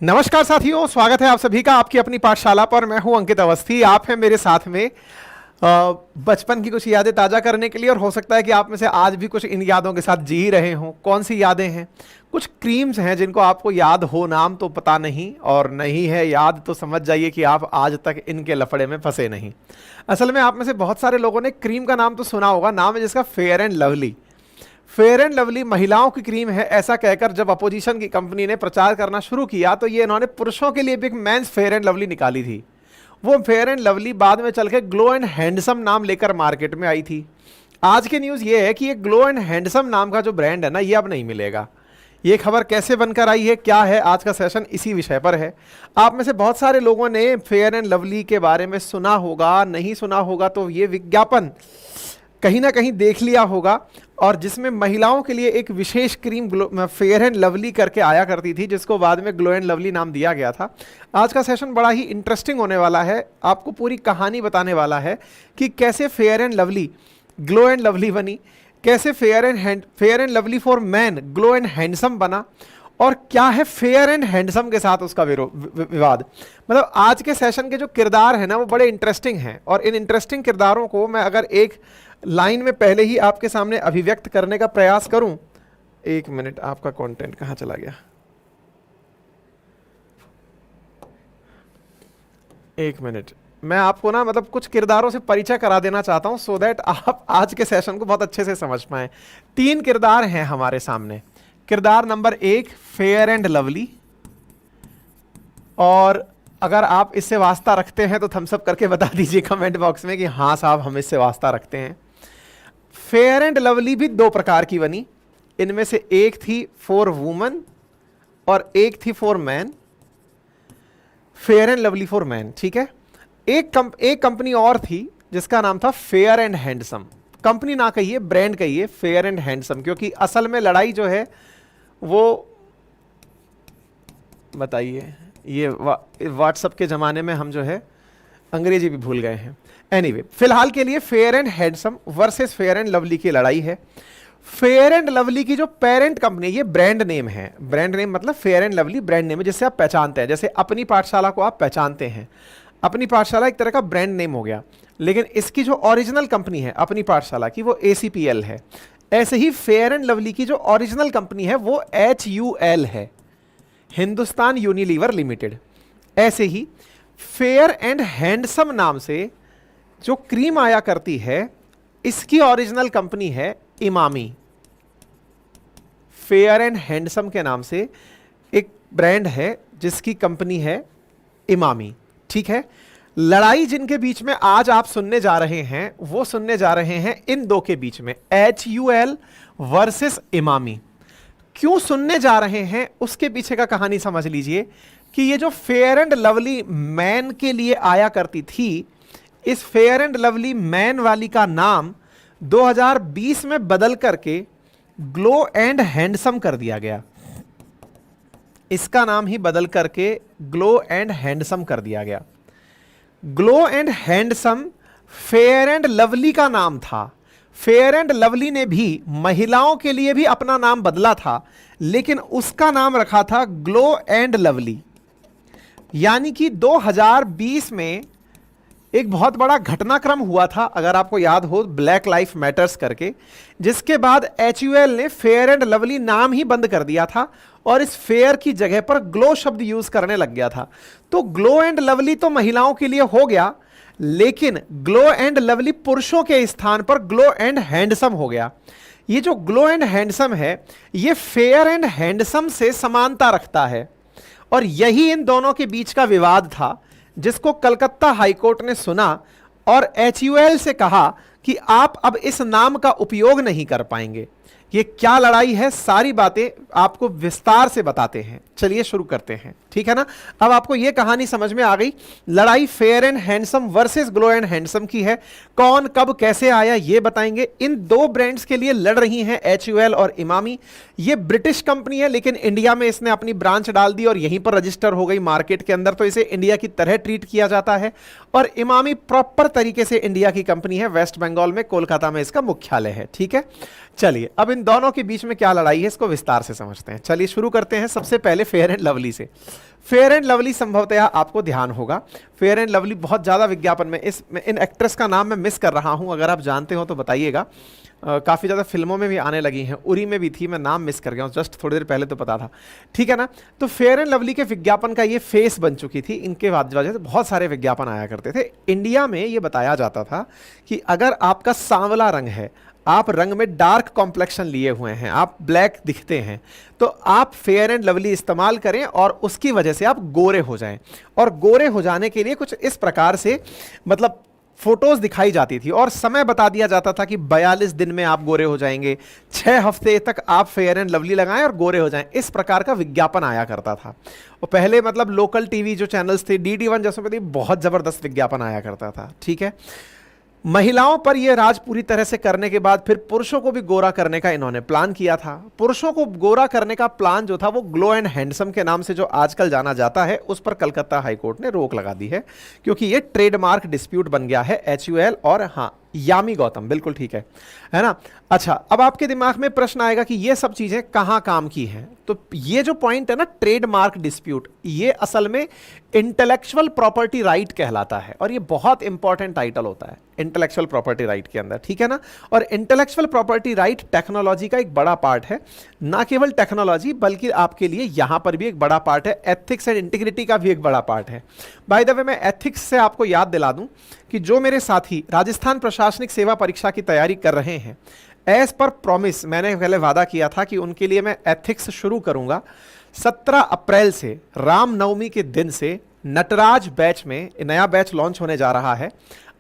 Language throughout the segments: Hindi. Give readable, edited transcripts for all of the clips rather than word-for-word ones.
नमस्कार साथियों, स्वागत है आप सभी का आपकी अपनी पाठशाला पर। मैं हूं अंकित अवस्थी। आप हैं मेरे साथ में बचपन की कुछ यादें ताज़ा करने के लिए, और हो सकता है कि आप में से आज भी कुछ इन यादों के साथ जी ही रहे हों। कौन सी यादें हैं? कुछ क्रीम्स हैं जिनको आपको याद हो, नाम तो पता नहीं, और नहीं है याद तो समझ जाइए कि आप आज तक इनके लफड़े में फंसे नहीं। असल में आप में से बहुत सारे लोगों ने क्रीम का नाम तो सुना होगा। नाम है जिसका fair and lovely. Fair and lovely महिलाओं की क्रीम है, ऐसा कहकर जब अपोजिशन की कंपनी ने प्रचार करना शुरू किया तो ये इन्होंने पुरुषों के लिए भी एक मेंस फेयर एंड लवली निकाली थी। वो फेयर एंड लवली बाद में चल के ग्लो एंड हैंडसम नाम लेकर मार्केट में आई थी। आज की न्यूज़ ये है कि ये ग्लो एंड हैंडसम नाम का जो ब्रांड है ना, ये अब नहीं मिलेगा। ये खबर कैसे बनकर आई है, क्या है, आज का सेशन इसी विषय पर है। आप में से बहुत सारे लोगों ने फेयर एंड लवली के बारे में सुना होगा, नहीं सुना होगा तो ये विज्ञापन कहीं ना कहीं देख लिया होगा, और जिसमें महिलाओं के लिए एक विशेष क्रीम फेयर एंड लवली करके आया करती थी, जिसको बाद में ग्लो एंड लवली नाम दिया गया था। आज का सेशन बड़ा ही इंटरेस्टिंग होने वाला है। आपको पूरी कहानी बताने वाला है कि कैसे fair and lovely glow and lovely बनी, कैसे fair and Lovely for man glow and handsome बना, और क्या है फेयर एंड हैंडसम के साथ उसका विवाद। मतलब आज के सेशन के जो किरदार हैं ना, वो बड़े इंटरेस्टिंग हैं, और इन इंटरेस्टिंग किरदारों को मैं अगर एक लाइन में पहले ही आपके सामने अभिव्यक्त करने का प्रयास करूं। एक मिनट, आपका कंटेंट कहां चला गया? एक मिनट, मैं आपको ना मतलब कुछ किरदारों से परिचय करा देना चाहता हूं, सो दैट आप आज के सेशन को बहुत अच्छे से समझ पाएं। 3 किरदार हैं हमारे सामने। किरदार नंबर 1 फेयर एंड लवली, और अगर आप इससे वास्ता रखते हैं तो थम्स अप करके बता दीजिए कमेंट बॉक्स में कि हाँ साहब, हम इससे वास्ता रखते हैं। फेयर एंड लवली भी 2 प्रकार की बनी। इनमें से एक थी फॉर वुमन और एक थी for man. Fair and Lovely for man, ठीक है। एक कंपनी और थी जिसका नाम था फेयर एंड हैंडसम। कंपनी ना कहिए, ब्रांड कहिए, फेयर एंड हैंडसम, क्योंकि असल में लड़ाई जो है वो, बताइए, ये व्हाट्सएप के ज़माने में हम जो है अंग्रेजी भी भूल गए हैं। एनीवे, फिलहाल के लिए fair and handsome versus fair and lovely की लड़ाई है। फेयर एंड लवली की जो पेरेंट कंपनी, ये ब्रांड नेम है। ब्रांड नेम मतलब fair and lovely brand name है, जिससे आप पहचानते हैं। जैसे अपनी पाठशाला को आप पहचानते हैं, अपनी पाठशाला एक तरह का ब्रांड नेम हो गया। लेकिन इसकी जो ओरिजिनल कंपनी है अपनी पाठशाला की, वो ACPL है। ऐसे ही फेयर एंड लवली की जो ओरिजिनल कंपनी है वो HUL है, हिंदुस्तान यूनिलीवर लिमिटेड। ऐसे ही फेयर एंड हैंडसम नाम से जो क्रीम आया करती है, इसकी ओरिजिनल कंपनी है इमामी। फेयर एंड हैंडसम के नाम से एक ब्रांड है जिसकी कंपनी है इमामी, ठीक है। लड़ाई जिनके बीच में आज आप सुनने जा रहे हैं, वो सुनने जा रहे हैं इन 2 के बीच में, HUL वर्सेस इमामी। क्यों सुनने जा रहे हैं उसके पीछे का कहानी समझ लीजिए कि ये जो फेयर एंड लवली मैन के लिए आया करती थी, इस फेयर एंड लवली मैन वाली का नाम 2020 में बदल करके ग्लो एंड हैंडसम कर दिया गया। इसका नाम ही बदल करके ग्लो एंड हैंडसम कर दिया गया। Glow and handsome fair and lovely का नाम था। फेयर एंड लवली ने भी महिलाओं के लिए भी अपना नाम बदला था, लेकिन उसका नाम रखा था ग्लो एंड लवली। यानी कि 2020 में एक बहुत बड़ा घटनाक्रम हुआ था, अगर आपको याद हो, ब्लैक लाइफ मैटर्स करके, जिसके बाद HUL ने फेयर एंड लवली नाम ही बंद कर दिया था और इस फेयर की जगह पर ग्लो शब्द यूज करने लग गया था। तो ग्लो एंड लवली तो महिलाओं के लिए हो गया, लेकिन ग्लो एंड लवली पुरुषों के स्थान पर ग्लो एंड हैंडसम हो गया। ये जो ग्लो एंड हैंडसम है, ये फेयर एंड हैंडसम से समानता रखता है, और यही इन दोनों के बीच का विवाद था, जिसको कलकत्ता हाईकोर्ट ने सुना और HUL से कहा कि आप अब इस नाम का उपयोग नहीं कर पाएंगे। ये क्या लड़ाई है, सारी बातें आपको विस्तार से बताते हैं। चलिए शुरू करते हैं, ठीक है ना। अब आपको ये कहानी समझ में आ गई। लड़ाई fair and handsome versus glow and handsome की है। कौन कब कैसे आया ये बताएंगे। इन 2 ब्रांड्स के लिए लड़ रही हैं HUL और इमामी। ये ब्रिटिश कंपनी है, लेकिन इंडिया में इसने अपनी ब्रांच डाल दी और यहीं पर रजिस्टर हो गई मार्केट के अंदर, तो इसे इंडिया की तरह ट्रीट किया जाता है। और इमामी प्रॉपर तरीके से इंडिया की कंपनी है, वेस्ट बंगाल में कोलकाता में इसका मुख्यालय है, ठीक है। चलिए अब इन इन दोनों के बीच में क्या लड़ाई है इसको विस्तार से समझते हैं। चलिए शुरू करते हैं सबसे पहले फेयर एंड लवली से। फेयर एंड लवली संभवतः आपको ध्यान होगा, फेयर एंड लवली बहुत ज्यादा विज्ञापन में, इन एक्ट्रेस का नाम मैं मिस कर रहा हूं, अगर आप जानते हो तो बताइएगा। काफ़ी ज़्यादा फिल्मों में भी आने लगी हैं, उरी में भी थी, मैं नाम मिस कर गया हूँ, जस्ट थोड़ी देर पहले तो पता था, ठीक है ना। तो फेयर एंड लवली के विज्ञापन का ये फेस बन चुकी थी, इनके वजह से बहुत सारे विज्ञापन आया करते थे। इंडिया में ये बताया जाता था कि अगर आपका सांवला रंग है, आप रंग में डार्क कॉम्प्लेक्शन लिए हुए हैं, आप ब्लैक दिखते हैं, तो आप फेयर एंड लवली इस्तेमाल करें और उसकी वजह से आप गोरे हो जाएं। और गोरे हो जाने के लिए कुछ इस प्रकार से मतलब फोटोज दिखाई जाती थी और समय बता दिया जाता था कि 42 दिन में आप गोरे हो जाएंगे, 6 हफ्ते तक आप फेयर एंड लवली लगाएं और गोरे हो जाएं। इस प्रकार का विज्ञापन आया करता था। और पहले मतलब लोकल टीवी जो चैनल्स थे, DD1 जैसे पे बहुत जबरदस्त विज्ञापन आया करता था, ठीक है। महिलाओं पर यह राज पूरी तरह से करने के बाद फिर पुरुषों को भी गोरा करने का इन्होंने प्लान किया था। पुरुषों को गोरा करने का प्लान जो था वो ग्लो एंड हैंडसम के नाम से जो आजकल जाना जाता है, उस पर कलकत्ता हाईकोर्ट ने रोक लगा दी है, क्योंकि ये ट्रेडमार्क डिस्प्यूट बन गया है, HUL और हाँ यामी गौतम, बिल्कुल ठीक है ना। अच्छा, अब आपके दिमाग में प्रश्न आएगा कि ये सब चीजें कहां काम की हैं। तो ये जो पॉइंट है ना, ट्रेडमार्क डिस्प्यूट, ये असल में इंटेलेक्चुअल प्रॉपर्टी राइट कहलाता है और ये बहुत इंपॉर्टेंट टाइटल होता है इंटेलेक्चुअल प्रॉपर्टी राइट के अंदर, ठीक है ना। और इंटेलेक्चुअल प्रॉपर्टी राइट टेक्नोलॉजी का एक बड़ा पार्ट है, ना केवल टेक्नोलॉजी बल्कि आपके लिए यहां पर भी एक बड़ा पार्ट है, एथिक्स एंड इंटीग्रिटी का भी एक बड़ा पार्ट है। बाय द वे, मैं एथिक्स से आपको याद दिला दूं कि जो मेरे साथी राजस्थान प्रशासनिक सेवा परीक्षा की तैयारी कर रहे हैं, एज पर प्रॉमिस मैंने पहले वादा किया था कि उनके लिए मैं एथिक्स शुरू करूंगा। 17 अप्रैल से, रामनवमी के दिन से नटराज बैच में नया बैच लॉन्च होने जा रहा है,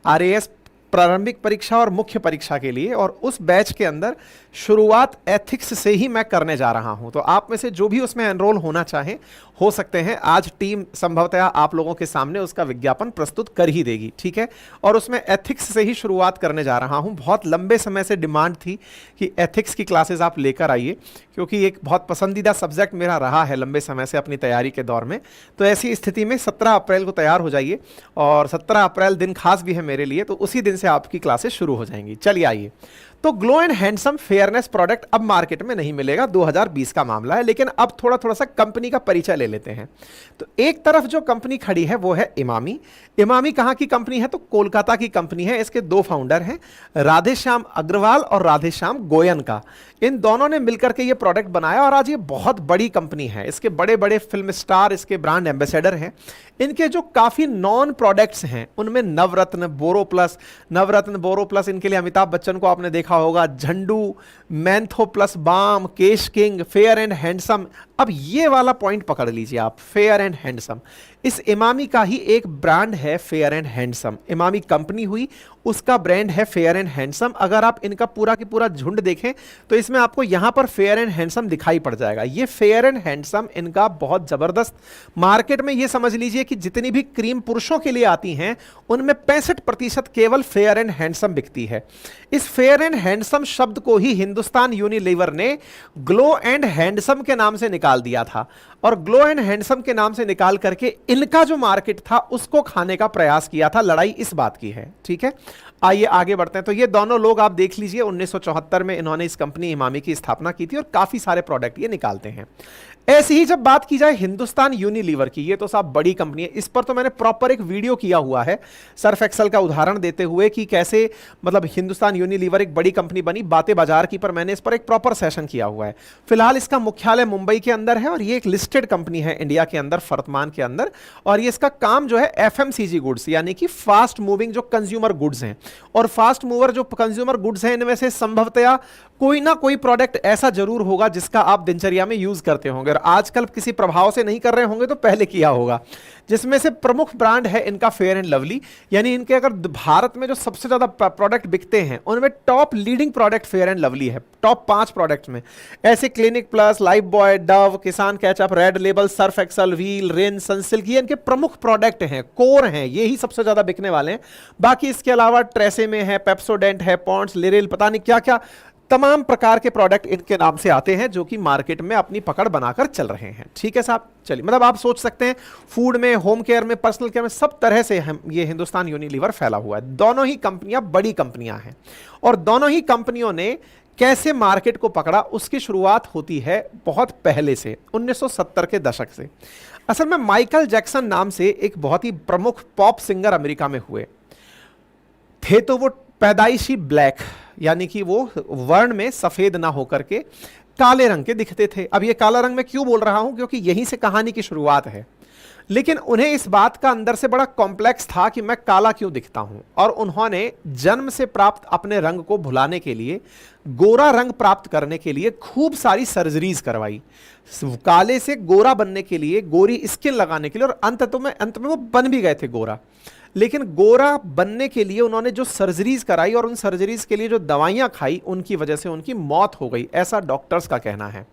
RAS प्रारंभिक परीक्षा और मुख्य परीक्षा के लिए, और उस बैच के अंदर शुरुआत एथिक्स से ही मैं करने जा रहा हूं। तो आप में से जो भी उसमें एनरोल होना चाहें हो सकते हैं, आज टीम संभवतः आप लोगों के सामने उसका विज्ञापन प्रस्तुत कर ही देगी, ठीक है। और उसमें एथिक्स से ही शुरुआत करने जा रहा हूं। बहुत लंबे समय से डिमांड थी कि एथिक्स की क्लासेस आप लेकर आइए, क्योंकि एक बहुत पसंदीदा सब्जेक्ट मेरा रहा है लंबे समय से अपनी तैयारी के दौर में। तो ऐसी स्थिति में 17 अप्रैल को तैयार हो जाइए, और 17 अप्रैल दिन खास भी है मेरे लिए, तो उसी दिन से आपकी क्लासेस शुरू हो जाएंगी। चलिए आइए, तो glow and handsome fairness product अब मार्केट में नहीं मिलेगा, 2020 का मामला है, लेकिन अब थोड़ा सा कंपनी का परिचय ले लेते हैं। तो एक तरफ जो कंपनी खड़ी है वो है इमामी। इमामी कहां की कंपनी है? तो कोलकाता की कंपनी है। इसके 2 फाउंडर हैं, राधेश्याम अग्रवाल और राधेश्याम गोयन का। इन दोनों ने मिलकर के ये प्रोडक्ट बनाया और आज ये बहुत बड़ी कंपनी है। इसके बड़े बड़े फिल्म स्टार इसके ब्रांड एम्बेसडर हैं। इनके जो काफी नॉन प्रोडक्ट्स हैं उनमें नवरत्न बोरो प्लस इनके लिए अमिताभ बच्चन को आपने देखा होगा, Zandu, Mentho Plus Balm, Kesh King, Fair and Handsome. अब ये वाला पॉइंट पकड़ लीजिए आप, फेयर एंड हैंडसम। इस इमामी का ही एक ब्रांड है fair and handsome. Emami company हुई, उसका ब्रांड है फेयर एंड हैंडसम। अगर आप इनका पूरा की पूरा झुंड देखें तो इसमें आपको यहां पर फेयर एंड हैंडसम दिखाई पड़ जाएगा। ये फेयर एंड हैंडसम इनका बहुत जबरदस्त मार्केट में, ये समझ लीजिए कि जितनी भी क्रीम पुरुषों के लिए आती हैं उनमें 65% केवल फेयर एंड हैंडसम बिकती है। इस फेयर एंड हैंडसम शब्द को ही हिंदुस्तान यूनिलीवर ने ग्लो एंड हैंडसम के नाम से निकाल दिया था, और ग्लो एंड हैंडसम के नाम से निकाल करके इनका जो मार्केट था उसको खाने का प्रयास किया था। लड़ाई इस बात की है, ठीक है। आइए आगे बढ़ते हैं। तो ये दोनों लोग आप देख लीजिए, 1974 में इन्होंने इस कंपनी इमामी की स्थापना की थी और काफी सारे प्रोडक्ट ये निकालते हैं। ऐसी ही जब बात की जाए हिंदुस्तान यूनिलीवर की, ये तो साहब बड़ी कंपनी है, इस पर तो मैंने प्रॉपर एक वीडियो किया हुआ है सर्फ एक्सेल का उदाहरण देते हुए कि कैसे मतलब हिंदुस्तान यूनिलीवर एक बड़ी कंपनी बनी, बातें बाजार की, पर मैंने इस पर एक प्रॉपर सेशन किया हुआ है। फिलहाल इसका मुख्यालय मुंबई के अंदर है और ये एक लिस्टेड कंपनी है इंडिया के अंदर, वर्तमान के अंदर। और ये इसका काम जो है FMCG गुड्स, यानी कि फास्ट मूविंग जो कंज्यूमर गुड्स हैं, और फास्ट मूवर जो कंज्यूमर गुड्स हैं इनमें से संभवतया कोई ना कोई प्रोडक्ट ऐसा जरूर होगा जिसका आप दिनचर्या में यूज करते होंगे, और आजकल किसी प्रभाव से नहीं कर रहे होंगे तो पहले किया होगा। जिसमें से प्रमुख ब्रांड है इनका फेयर एंड लवली, यानी इनके अगर भारत में जो सबसे ज्यादा प्रोडक्ट बिकते हैं उनमें top leading product Fair and Lovely है। टॉप 5 प्रोडक्ट्स में ऐसे Clinic Plus, Lifebuoy, Dove, Kisan ketchup, Red Label, Surf Excel, Wheel, Rin, Sunsilk, ये इनके प्रमुख प्रोडक्ट हैं, कोर हैं, ये ही सबसे ज्यादा बिकने वाले हैं। बाकी इसके अलावा ट्रेसे में है, पेप्सोडेंट है, पॉन्ड्स, लिरिल, पता नहीं क्या क्या तमाम प्रकार के प्रोडक्ट इनके नाम से आते हैं जो कि मार्केट में अपनी पकड़ बनाकर चल रहे हैं, ठीक है साहब। चलिए, मतलब आप सोच सकते हैं फूड में, होम केयर में, पर्सनल केयर में, सब तरह से ये हिंदुस्तान यूनिलीवर फैला हुआ है। दोनों ही कंपनियां बड़ी कंपनियां हैं और दोनों ही कंपनियों ने कैसे मार्केट को पकड़ा, उसकी शुरुआत होती है बहुत पहले से, 1970 के दशक से। असल में माइकल जैक्सन नाम से एक बहुत ही प्रमुख पॉप सिंगर अमेरिका में हुए थे। तो वो पैदाइशी ब्लैक, यानी कि वो वर्ण में सफेद ना होकर के काले रंग के दिखते थे। अब ये काला रंग में क्यों बोल रहा हूं, क्योंकि यहीं से कहानी की शुरुआत है। लेकिन उन्हें इस बात का अंदर से बड़ा कॉम्प्लेक्स था कि मैं काला क्यों दिखता हूं, और उन्होंने जन्म से प्राप्त अपने रंग को भुलाने के लिए, गोरा रंग प्राप्त करने के लिए खूब सारी सर्जरीज करवाई, काले से गोरा बनने के लिए, गोरी स्किन लगाने के लिए, और अंत में वो बन भी गए थे गोरा। लेकिन गोरा बनने के लिए उन्होंने जो सर्जरीज कराई और उन सर्जरीज के लिए जो दवाइयां खाई, उनकी वजह से उनकी मौत हो गई, ऐसा डॉक्टर्स का कहना है।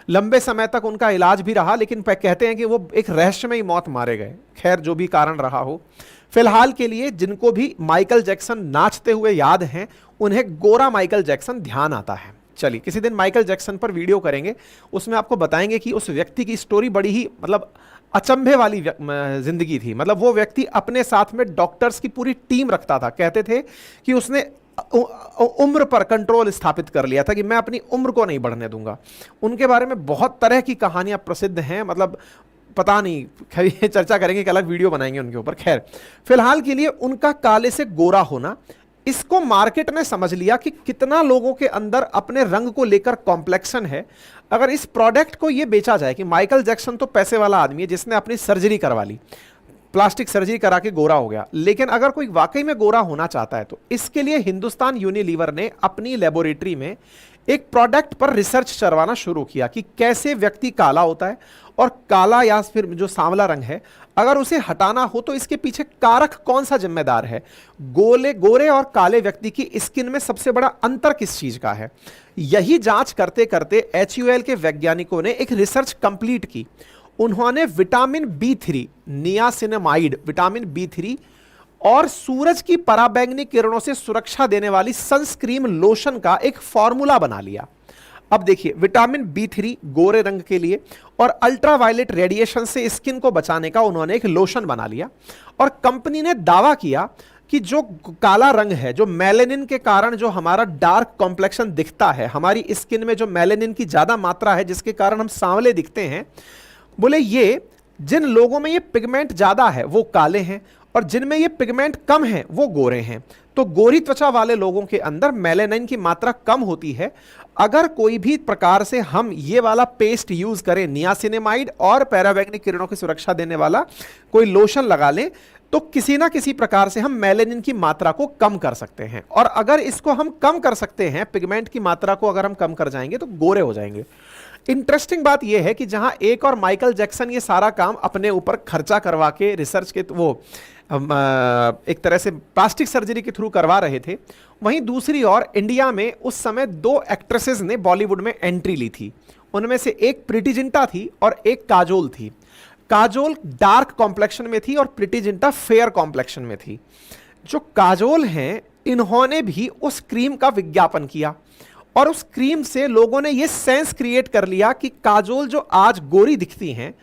लंबे समय तक उनका इलाज भी रहा, लेकिन कहते हैं कि वो एक रहस्यमयी मौत मारे गए। खैर, जो भी कारण रहा हो, फिलहाल के लिए जिनको भी माइकल जैक्सन नाचते हुए याद हैं, उन्हें गोरा माइकल जैक्सन ध्यान आता है। चलिए, किसी दिन माइकल जैक्सन पर वीडियो करेंगे, उसमें आपको बताएंगे कि उस व्यक्ति की स्टोरी बड़ी ही मतलब अचंभे वाली जिंदगी थी। मतलब वो व्यक्ति अपने साथ में डॉक्टर्स की पूरी टीम रखता था। कहते थे कि उसने उम्र पर कंट्रोल स्थापित कर लिया था कि मैं अपनी उम्र को नहीं बढ़ने दूंगा। उनके बारे में बहुत तरह की कहानियां प्रसिद्ध हैं, मतलब पता नहीं, खैर ये चर्चा करेंगे, एक अलग वीडियो बनाएंगे उनके ऊपर। खैर, फिलहाल के लिए उनका काले से गोरा होना, इसको मार्केट ने समझ लिया कि कितना लोगों के अंदर अपने रंग को लेकर कॉम्प्लेक्शन है। अगर इस प्रोडक्ट को ये बेचा जाए कि माइकल जैक्सन तो पैसे वाला आदमी है जिसने अपनी सर्जरी करवा ली, प्लास्टिक सर्जरी करा के गोरा हो गया, लेकिन अगर कोई वाकई में गोरा होना चाहता है तो इसके लिए हिंदुस्तान यूनिलीवर ने अपनी लेबोरेटरी में एक प्रोडक्ट पर रिसर्च करवाना शुरू किया कि कैसे व्यक्ति काला होता है, और काला या फिर जो सांवला रंग है, अगर उसे हटाना हो तो इसके पीछे कारक कौन सा जिम्मेदार है। गोरे और काले व्यक्ति की स्किन में सबसे बड़ा अंतर किस चीज का है। यही जांच करते करते HUL के वैज्ञानिकों ने एक रिसर्च कंप्लीट की। उन्होंने vitamin B3, niacinamide vitamin B3 और सूरज की पराबैंगनी किरणों से सुरक्षा देने वाली सनस्क्रीन लोशन का एक फॉर्मूला बना लिया। अब देखिए, विटामिन B3 गोरे रंग के लिए और अल्ट्रावायलेट रेडिएशन से स्किन को बचाने का उन्होंने एक लोशन बना लिया। और कंपनी ने दावा किया कि जो काला रंग है, जो मेलेनिन के कारण जो हमारा डार्क कॉम्प्लेक्शन दिखता है, हमारी स्किन में जो मेलेनिन की ज्यादा मात्रा है जिसके कारण हम सांवले दिखते हैं, बोले ये जिन लोगों में ये पिगमेंट ज्यादा है वो काले हैं, और जिनमें ये पिगमेंट कम है वो गोरे हैं। तो गोरी त्वचा वाले लोगों के अंदर मेलेनिन की मात्रा कम होती है। अगर कोई भी प्रकार से हम ये वाला पेस्ट यूज करें, नियासिनामाइड और पैराबैंगनी किरणों की सुरक्षा देने वाला कोई लोशन लगा लें, तो किसी ना किसी प्रकार से हम मेलेनिन की मात्रा को कम कर सकते हैं। और अगर इसको हम कम कर सकते हैं, पिगमेंट की मात्रा को अगर हम कम कर जाएंगे, तो गोरे हो जाएंगे। इंटरेस्टिंग बात यह है कि जहां एक और माइकल जैक्सन ये सारा काम अपने ऊपर खर्चा करवा के रिसर्च के वो एक तरह से प्लास्टिक सर्जरी के थ्रू करवा रहे थे, वहीं दूसरी ओर इंडिया में उस समय 2 एक्ट्रेसेस ने बॉलीवुड में एंट्री ली थी। उनमें से एक प्रीति जिंटा थी और एक काजोल थी। काजोल डार्क कॉम्प्लेक्शन में थी और प्रीति जिंटा फेयर कॉम्प्लेक्शन में थी। जो काजोल हैं, इन्होंने भी उस क्रीम का विज्ञापन किया, और उस क्रीम से लोगों ने यह सेंस क्रिएट कर लिया कि काजोल जो आज गोरी दिखती हैं,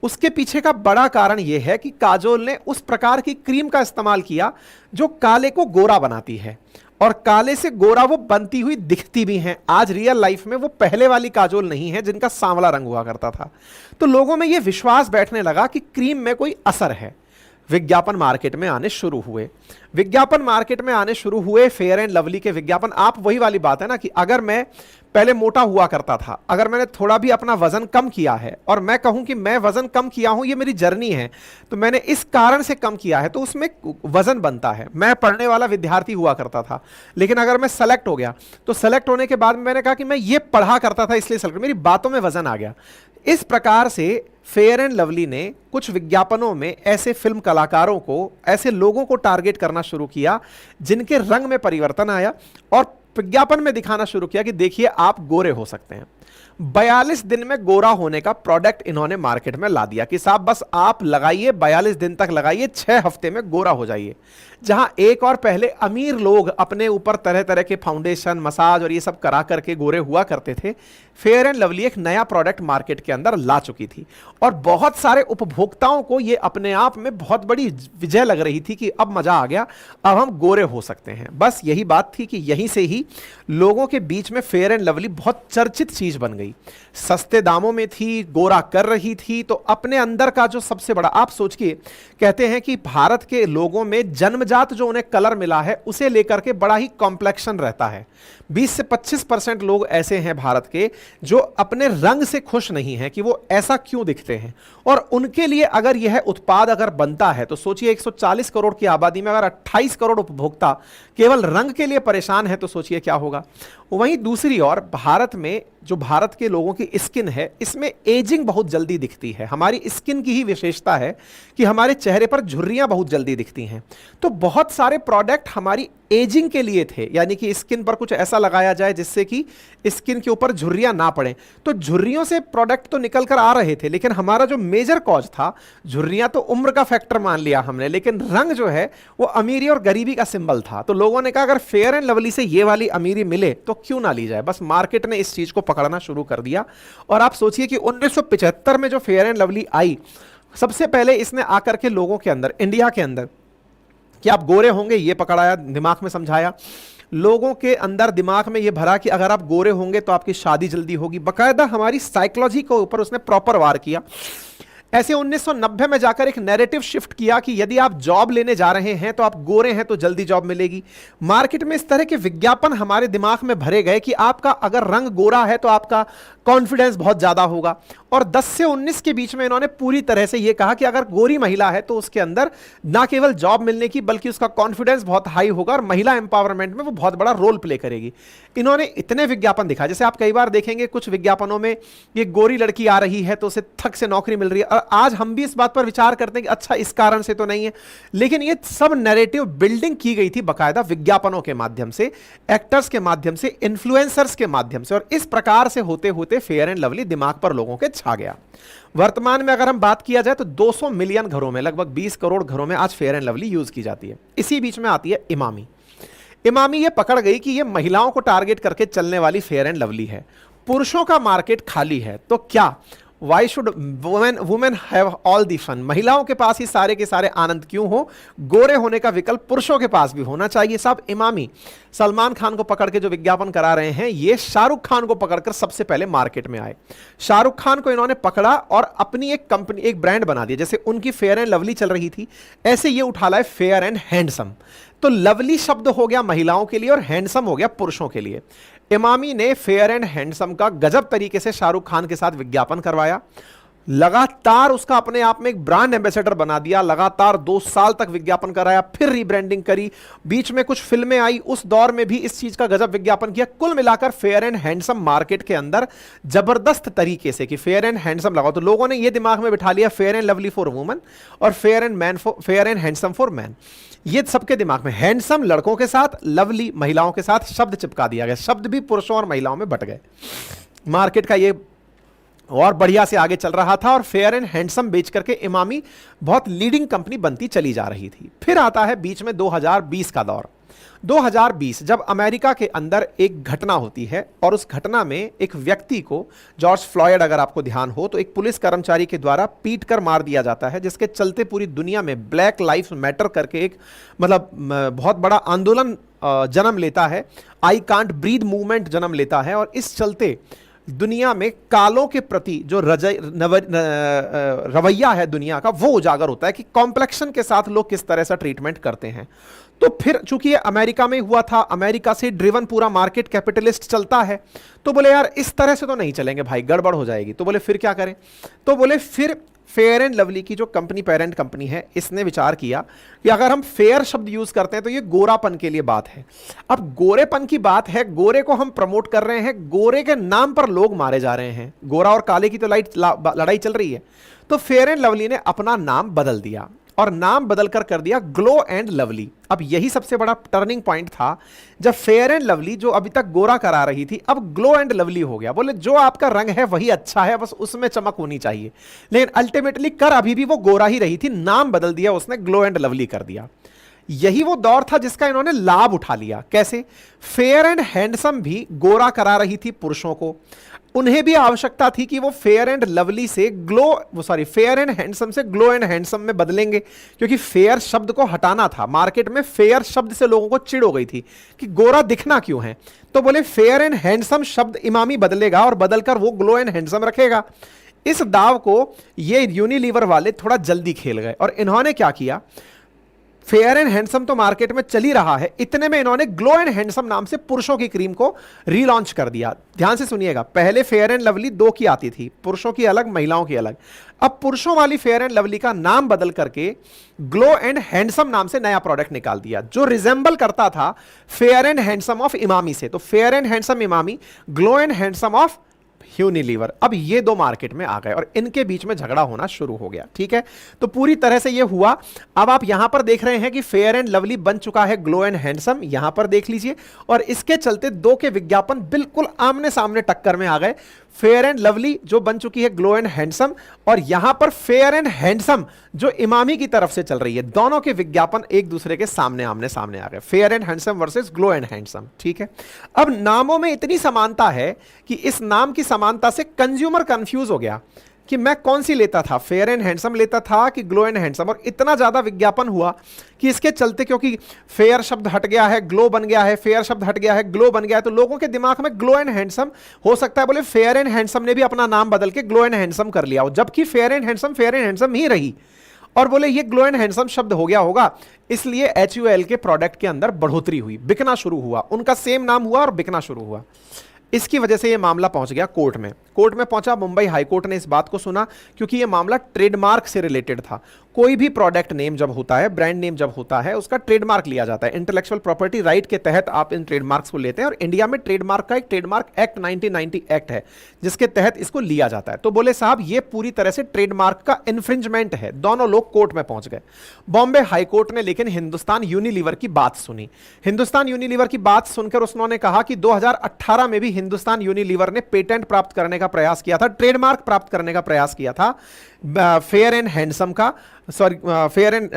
उसके पीछे का बड़ा कारण यह है कि काजोल ने उस प्रकार की क्रीम का इस्तेमाल किया जो काले को गोरा बनाती है, और काले से गोरा वो बनती हुई दिखती भी हैं। आज रियल लाइफ में वो पहले वाली काजोल नहीं है जिनका सांवला रंग हुआ करता था। तो लोगों में यह विश्वास बैठने लगा कि क्रीम में कोई असर है। विज्ञापन मार्केट में आने शुरू हुए। फेयर एंड लवली के विज्ञापन। आप वही वाली बात है ना कि अगर मैं पहले मोटा हुआ करता था, अगर मैंने थोड़ा भी अपना वजन कम किया है, और मैं कहूं कि मैं वजन कम किया हूं, ये मेरी जर्नी है, तो मैंने इस कारण से कम किया है, तो उसमें वजन बनता है। मैं पढ़ने वाला विद्यार्थी हुआ करता था, लेकिन अगर मैं सेलेक्ट हो गया, तो सेलेक्ट होने के बाद मैंने कहा कि मैं ये पढ़ा करता था इसलिए सेलेक्ट, मेरी बातों में वजन आ गया। इस प्रकार से फेयर एंड लवली ने कुछ विज्ञापनों में ऐसे फिल्म कलाकारों को, ऐसे लोगों को टारगेट करना शुरू किया जिनके रंग में परिवर्तन आया, और विज्ञापन में दिखाना शुरू किया कि देखिए आप गोरे हो सकते हैं। 42 दिन में गोरा होने का प्रोडक्ट इन्होंने मार्केट में ला दिया कि साहब बस आप लगाइए, 42 दिन तक लगाइए, 6 हफ्ते में गोरा हो जाइए। जहां एक और पहले अमीर लोग अपने ऊपर तरह तरह के फाउंडेशन, मसाज और ये सब करा करके गोरे हुआ करते थे, फेयर एंड लवली एक नया प्रोडक्ट मार्केट के अंदर ला चुकी थी और बहुत सारे उपभोक्ताओं को ये अपने आप में बहुत बड़ी विजय लग रही थी कि अब मजा आ गया, अब हम गोरे हो सकते हैं। बस यही बात थी कि यहीं से ही लोगों के बीच में फेयर एंड लवली बहुत चर्चित चीज बन गई। सस्ते दामों में थी, गोरा कर रही थी, तो अपने अंदर का जो सबसे बड़ा, आप सोचिए, कहते हैं कि भारत के लोगों में जन्मजात जो उन्हें कलर मिला है उसे लेकर के बड़ा ही कॉम्प्लेक्शन रहता है। 20 से 25% लोग ऐसे हैं भारत के जो अपने रंग से खुश नहीं हैं कि वो ऐसा क्यों दिखते हैं, और उनके लिए अगर यह उत्पाद अगर बनता है तो सोचिए 140 करोड़ की आबादी में अगर 28 करोड़ उपभोक्ता केवल रंग के लिए परेशान है तो सोचिए क्या होगा। वहीं दूसरी ओर भारत में जो भारत के लोगों की स्किन है, इसमें एजिंग बहुत जल्दी दिखती है। हमारी स्किन की ही विशेषता है कि हमारे चेहरे पर झुर्रियां बहुत जल्दी दिखती हैं। तो बहुत सारे प्रोडक्ट हमारी एजिंग के लिए थे, यानी कि स्किन पर कुछ ऐसा लगाया जाए जिससे कि स्किन के ऊपर झुर्रियां ना पड़े। तो झुर्रियों से प्रोडक्ट तो निकल कर आ रहे थे, लेकिन हमारा जो मेजर कॉज था, झुर्रियां तो उम्र का फैक्टर मान लिया हमने, लेकिन रंग जो है वो अमीरी और गरीबी का सिंबल था। तो लोगों ने कहा अगर फेयर एंड लवली से ये वाली अमीरी मिले तो क्यों ना ली जाए। बस मार्केट ने इस चीज को पकड़ना शुरू कर दिया। और आप सोचिए कि 1975 में जो फेयर एंड लवली आई, सबसे पहले इसने आकर के लोगों के अंदर, इंडिया के अंदर, कि आप गोरे होंगे ये पकड़ाया, दिमाग में समझाया, लोगों के अंदर दिमाग में ये भरा कि अगर आप गोरे होंगे तो आपकी शादी जल्दी होगी। बकायदा हमारी साइकोलॉजी के ऊपर उसने प्रॉपर वार किया। ऐसे 1990 में जाकर एक नैरेटिव शिफ्ट किया कि यदि आप जॉब लेने जा रहे हैं तो आप गोरे हैं तो जल्दी जॉब मिलेगी। मार्केट में इस तरह के विज्ञापन हमारे दिमाग में भरे गए कि आपका अगर रंग गोरा है तो आपका कॉन्फिडेंस बहुत ज्यादा होगा। और 10 से 19 के बीच में इन्होंने पूरी तरह से यह कहा कि अगर गोरी महिला है तो उसके अंदर ना केवल जॉब मिलने की बल्कि उसका कॉन्फिडेंस बहुत हाई होगा और महिला एम्पावरमेंट में वो बहुत बड़ा रोल प्ले करेगी। इन्होंने इतने विज्ञापन दिखा, जैसे आप कई बार देखेंगे कुछ विज्ञापनों में ये गोरी लड़की आ रही है तो उसे थक से नौकरी मिल रही है। और आज हम भी इस बात पर विचार करते हैं कि अच्छा इस कारण से तो नहीं है, लेकिन ये सब नैरेटिव बिल्डिंग की गई थी बकायदा विज्ञापनों के माध्यम से, एक्टर्स के माध्यम से, इन्फ्लुएंसर्स के माध्यम से, और इस प्रकार से होते होते फेयर एंड लवली दिमाग पर लोगों के छा गया। वर्तमान में अगर हम बात किया जाए तो 200 मिलियन घरों में, लगभग 20 करोड़ घरों में आज फेयर एंड लवली यूज की जाती है। इसी बीच में आती है इमामी। इमामी ये पकड़ गई कि ये महिलाओं को टारगेट करके चलने वाली फेयर एंड लवली है, पुरुषों का मार्केट खाली है, तो क्या why should women have all the fun, महिलाओं के पास ही सारे के सारे आनंद क्यों हो, गोरे होने का विकल्प पुरुषों के पास भी होना चाहिए। साहब इमामी सलमान खान को पकड़ के जो विज्ञापन करा रहे हैं, ये शाहरुख खान को पकड़कर सबसे पहले मार्केट में आए। शाहरुख खान को इन्होंने पकड़ा और अपनी एक कंपनी, एक ब्रांड बना दिया। जैसे उनकी फेयर एंड लवली चल रही थी, ऐसे ये उठा लाए फेयर एंड हैंडसम। तो लवली शब्द हो गया महिलाओं के लिए और हैंडसम हो गया पुरुषों के लिए। इमामी ने फेयर एंड हैंडसम का गजब तरीके से शाहरुख खान के साथ विज्ञापन करवाया, लगातार उसका अपने आप में एक ब्रांड एम्बेसडर बना दिया, लगातार 2 साल तक विज्ञापन कराया, फिर रीब्रांडिंग करी, बीच में कुछ फिल्में आई, उस दौर में भी इस चीज का गजब विज्ञापन किया। कुल मिलाकर फेयर एंड हैंडसम मार्केट के अंदर जबरदस्त तरीके से कि फेयर एंड हैंडसम लगाओ, तो लोगों ने यह दिमाग में बिठा लिया Fair and Lovely for woman और Fair and Handsome for man. ये सबके दिमाग में, हैंडसम लड़कों के साथ, लवली महिलाओं के साथ शब्द चिपका दिया गया। शब्द भी पुरुषों और महिलाओं में बट गए। मार्केट का ये और बढ़िया से आगे चल रहा था और फेयर एंड हैंडसम बेच करके इमामी बहुत लीडिंग कंपनी बनती चली जा रही थी। फिर आता है बीच में 2020 का दौर। 2020 जब अमेरिका के अंदर एक घटना होती है और उस घटना में एक व्यक्ति को, जॉर्ज फ्लॉयड अगर आपको ध्यान हो तो, एक पुलिस कर्मचारी के द्वारा पीट कर मार दिया जाता है, जिसके चलते पूरी दुनिया में ब्लैक लाइव्स मैटर करके एक मतलब बहुत बड़ा आंदोलन जन्म लेता है। आई कांट ब्रीथ मूवमेंट जन्म लेता है और इस चलते दुनिया में कालों के प्रति जो रवैया है दुनिया का, वो उजागर होता है कि कॉम्प्लेक्शन के साथ लोग किस तरह से ट्रीटमेंट करते हैं। तो फिर चूंकि ये अमेरिका में हुआ था, अमेरिका से ड्रिवन पूरा मार्केट कैपिटलिस्ट चलता है, तो बोले यार इस तरह से तो नहीं चलेंगे भाई, गड़बड़ हो जाएगी। तो बोले फिर क्या करें, तो बोले फिर फेयर एंड लवली की जो कंपनी, पेरेंट कंपनी है, इसने विचार किया कि अगर हम फेयर शब्द यूज करते हैं तो ये गोरापन के लिए बात है। अब गोरेपन की बात है, गोरे को हम प्रमोट कर रहे हैं, गोरे के नाम पर लोग मारे जा रहे हैं, गोरा और काले की तो लड़ाई चल रही है। तो फेयर एंड लवली ने अपना नाम बदल दिया और नाम बदलकर कर दिया ग्लो एंड लवली। अब यही सबसे बड़ा टर्निंग पॉइंट था, जब फेयर एंड लवली जो अभी तक गोरा करा रही थी, अब ग्लो एंड लवली हो गया। बोले जो आपका रंग है वही अच्छा है, बस उसमें चमक होनी चाहिए। लेकिन अल्टीमेटली कर अभी भी वो गोरा ही रही थी, नाम बदल दिया उसने, ग्लो एंड लवली कर दिया। यही वो दौर था जिसका इन्होंने लाभ उठा लिया। कैसे? फेयर एंड हैंडसम भी गोरा करा रही थी पुरुषों को, उन्हें भी आवश्यकता थी कि वो फेयर एंड लवली से फेयर एंड हैंडसम से ग्लो एंड हैंडसम में बदलेंगे, क्योंकि फेयर शब्द को हटाना था। मार्केट में फेयर शब्द से लोगों को चिढ़ हो गई थी कि गोरा दिखना क्यों है, तो बोले फेयर एंड हैंडसम शब्द इमामी बदलेगा और बदलकर वो ग्लो एंड हैंडसम रखेगा। इस दाव को ये यूनिलीवर वाले थोड़ा जल्दी खेल गए और इन्होंने क्या किया, फेयर एंड हैंडसम तो मार्केट में चल ही रहा है, इतने में इन्होंने ग्लो एंड हैंडसम नाम से पुरुषों की क्रीम को रीलॉन्च कर दिया। ध्यान से सुनिएगा, पहले फेयर एंड लवली 2 की आती थी, पुरुषों की अलग महिलाओं की अलग। अब पुरुषों वाली फेयर एंड लवली का नाम बदल करके ग्लो एंड हैंडसम नाम से नया प्रोडक्ट निकाल दिया, जो रिजेंबल करता था fair and handsome of Emami से। तो fair and handsome Emami, glow and handsome of Unilever. अब ये 2 मार्केट में आ गए और इनके बीच में झगड़ा होना शुरू हो गया। ठीक है, तो पूरी तरह से ये हुआ। अब आप यहां पर देख रहे हैं कि फेयर एंड लवली बन चुका है ग्लो एंड हैंडसम, यहां पर देख लीजिए, और इसके चलते 2 के विज्ञापन बिल्कुल आमने सामने टक्कर में आ गए। फेयर एंड लवली जो बन चुकी है ग्लो एंड हैंडसम, और यहां पर फेयर एंड हैंडसम जो इमामी की तरफ से चल रही है, दोनों के विज्ञापन एक दूसरे के सामने आमने सामने आ गए। Fair and handsome versus glow and handsome. ठीक है, अब नामों में इतनी समानता है कि इस नाम की समानता से कंज्यूमर कंफ्यूज हो गया कि मैं कौन सी लेता था, फेयर एंड हैंडसम लेता था कि ग्लो एंड हैंडसम। और इतना ज्यादा विज्ञापन हुआ कि इसके चलते, क्योंकि फेयर शब्द हट गया है, ग्लो बन गया है, फेयर शब्द हट गया है, ग्लो बन गया है, तो लोगों के दिमाग में ग्लो एंड हैंडसम हो सकता है, बोले फेयर एंड हैंडसम ने भी अपना नाम बदल के ग्लो एंड हैंडसम कर लिया हो, जबकि फेयर एंड हैंडसम ही रही, और बोले ये ग्लो एंड हैंडसम शब्द हो गया होगा, इसलिए HUL के प्रोडक्ट के अंदर बढ़ोतरी हुई, बिकना शुरू हुआ, उनका सेम नाम हुआ और बिकना शुरू हुआ। इसकी वजह से यह मामला पहुंच गया कोर्ट में। कोर्ट में पहुंचा, मुंबई हाई कोर्ट ने इस बात को सुना, क्योंकि यह मामला ट्रेडमार्क से रिलेटेड था। कोई भी प्रोडक्ट नेम जब होता है, ब्रांड नेम जब होता है, उसका ट्रेडमार्क लिया जाता है। इंटेलेक्चुअल प्रॉपर्टी राइट के तहत आप इन ट्रेडमार्क्स को लेते हैं, और इंडिया में ट्रेडमार्क का एक ट्रेडमार्क एक्ट 1990 एक्ट है, जिसके तहत इसको लिया जाता है। तो बोले साहब ये पूरी तरह से ट्रेडमार्क का इन्फ्रिंजमेंट है। दोनों लोग कोर्ट में पहुंच गए। बॉम्बे हाई कोर्ट ने लेकिन हिंदुस्तान यूनिलीवर की बात सुनी। हिंदुस्तान यूनिलीवर की बात सुनकर उन्होंने कहा कि 2018 में भी हिंदुस्तान यूनिलीवर ने पेटेंट प्राप्त करने का प्रयास किया था, ट्रेडमार्क प्राप्त करने का प्रयास किया था फेयर एंड हैंडसम का, sorry fair and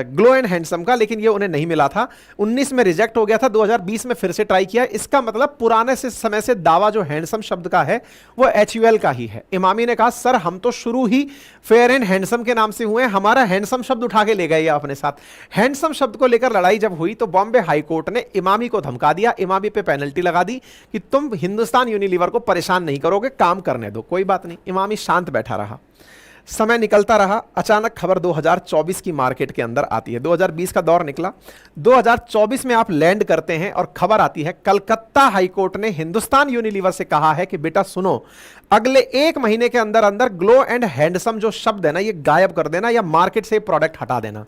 glow and handsome का, लेकिन ये उन्हें नहीं मिला था। 19 में रिजेक्ट हो गया था, 2020 में फिर से ट्राई किया। इसका मतलब पुराने से समय से दावा जो हैंडसम शब्द का है वो HUL का ही है। इमामी ने कहा सर हम तो शुरू ही फेयर एंड हैंडसम के नाम से हुए, हमारा हैंडसम शब्द उठा के ले गए अपने साथ। हैंडसम शब्द को लेकर लड़ाई जब हुई तो बॉम्बे हाई कोर्ट ने इमामी को धमका दिया, इमामी पे पेनल्टी लगा दी कि तुम हिंदुस्तान यूनिलीवर को परेशान नहीं करोगे, काम करने दो। कोई बात नहीं, इमामी शांत बैठा रहा। समय निकलता रहा। अचानक खबर 2024 की मार्केट के अंदर आती है। 2020 का दौर निकला, 2024 में आप लैंड करते हैं और खबर आती है कलकत्ता हाईकोर्ट ने हिंदुस्तान यूनिलीवर से कहा है कि बेटा सुनो, अगले 1 महीने के अंदर अंदर ग्लो एंड हैंडसम जो शब्द है ना, ये गायब कर देना या मार्केट से प्रोडक्ट हटा देना।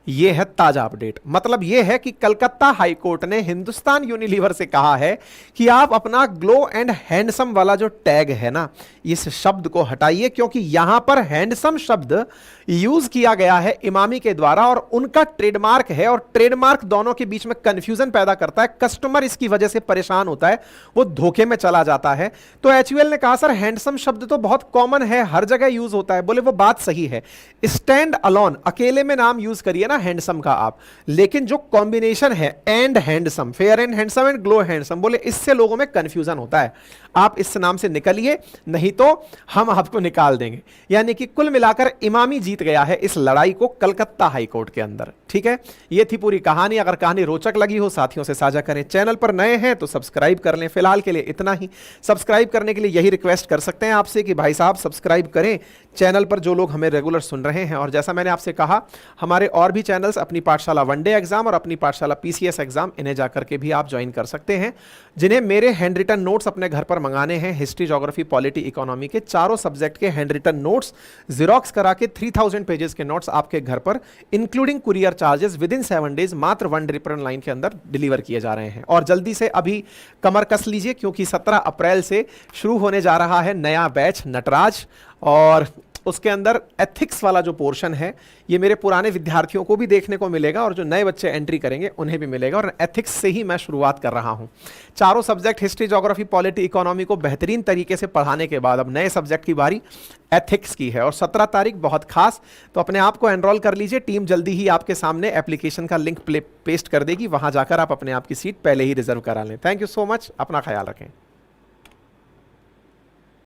यह है ताजा अपडेट। मतलब यह है कि कलकत्ता हाईकोर्ट ने हिंदुस्तान यूनिलीवर से कहा है कि आप अपना ग्लो एंड हैंडसम वाला जो टैग है ना, इस शब्द को हटाइए, क्योंकि यहां पर हैंडसम शब्द यूज किया गया है इमामी के द्वारा और उनका ट्रेडमार्क है, और ट्रेडमार्क दोनों के बीच में कंफ्यूजन पैदा करता है। कस्टमर इसकी वजह से परेशान होता है, वो धोखे में चला जाता है। तो HUL ने कहा सर हैंडसम शब्द तो बहुत कॉमन है, हर जगह यूज होता है। बोले वो बात सही है, स्टैंड अलोन अकेले में नाम यूज करिए ना हैंडसम का आप, लेकिन जो कॉम्बिनेशन है and handsome, fair and handsome and glow handsome, बोले इससे लोगों में कंफ्यूजन होता है। आप इस नाम से निकलिए, नहीं तो हम आपको निकाल देंगे। यानी कि कुल मिलाकर इमामी जीत गया है इस लड़ाई को कलकत्ता हाईकोर्ट के अंदर। ठीक है, ये थी पूरी कहानी। अगर कहानी रोचक लगी हो साथियों से साझा करें। चैनल पर नए हैं तो सब्सक्राइब कर लें। फिलहाल के लिए इतना ही। सब्सक्राइब करने के लिए यही रिक्वेस्ट कर सकते हैं आपसे कि भाई साहब सब्सक्राइब करें चैनल पर, जो लोग हमें रेगुलर सुन रहे हैं। और जैसा मैंने आपसे कहा, हमारे और भी चैनल्स, अपनी पाठशाला वनडे एग्जाम और अपनी पाठशाला PCS एग्जाम, इन्हें जाकर के भी आप ज्वाइन कर सकते हैं। जिन्हें मेरे हैंड रिटन नोट्स अपने घर पर मंगाने हैं, हिस्ट्री, ज्योग्राफी, पॉलिटी, इकोनॉमी के चारों सब्जेक्ट के हैंड रिटन नोट्स जीरोक्स करा के 3000 पेजेस के नोट्स आपके घर पर including courier charges with in 7 days मात्र 1 रिटर्न लाइन के अंदर डिलीवर किए जा रहे हैं। और जल्दी से अभी कमर कस लीजिए, क्योंकि 17 अप्रैल से शुरू होने जा रहा है नया बैच नटराज। और उसके अंदर एथिक्स वाला जो पोर्शन है ये मेरे पुराने विद्यार्थियों को भी देखने को मिलेगा और जो नए बच्चे एंट्री करेंगे उन्हें भी मिलेगा, और एथिक्स से ही मैं शुरुआत कर रहा हूं। चारों subject history, geography, polity, economy को बेहतरीन तरीके से पढ़ाने के बाद अब नए सब्जेक्ट की बारी एथिक्स की है, और 17 तारीख बहुत खास, तो अपने आप को एनरोल कर लीजिए। टीम जल्दी ही आपके सामने एप्लीकेशन का लिंक पेस्ट कर देगी, वहां जाकर आप अपने आप की सीट पहले ही रिजर्व करा लें। थैंक यू सो मच, अपना ख्याल रखें।